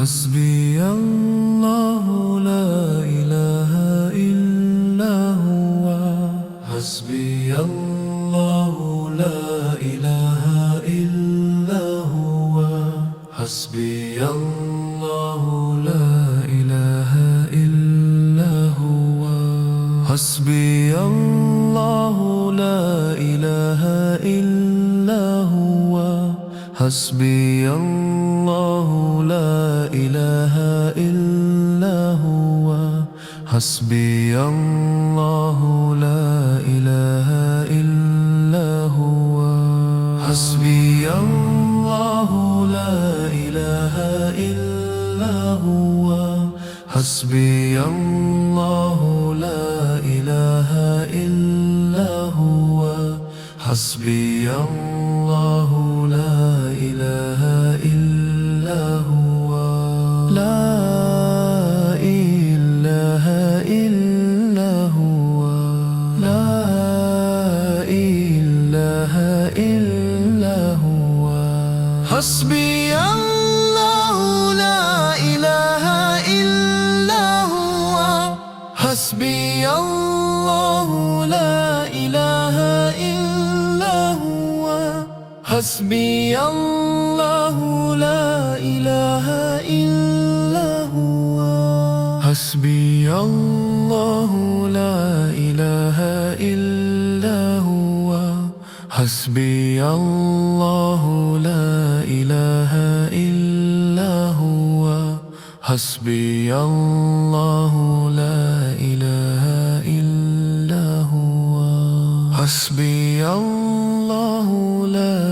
حسبي الله لا إله إلا هو حسبي الله لا إله إلا هو حسبي الله لا إله إلا هو حسبي الله لا إله إلا هو حسبي الله لا إله إلا هو حسبي الله لا إله إلا هو حسبي الله لا إله إلا هو حسبي الله لا إله إلا هو حسبي الله لا إله إلا هو لا إله إلا هو لا إله إلا هو حسبي الله لا إله إلا هو حسبي الله لا إله إلا هو حسبي الله لا إله إلا هو حسبي الله لا إله إلا هو حسبي الله لا إله إلا هو حسبي الله لا إله إلا هو حسبي الله لا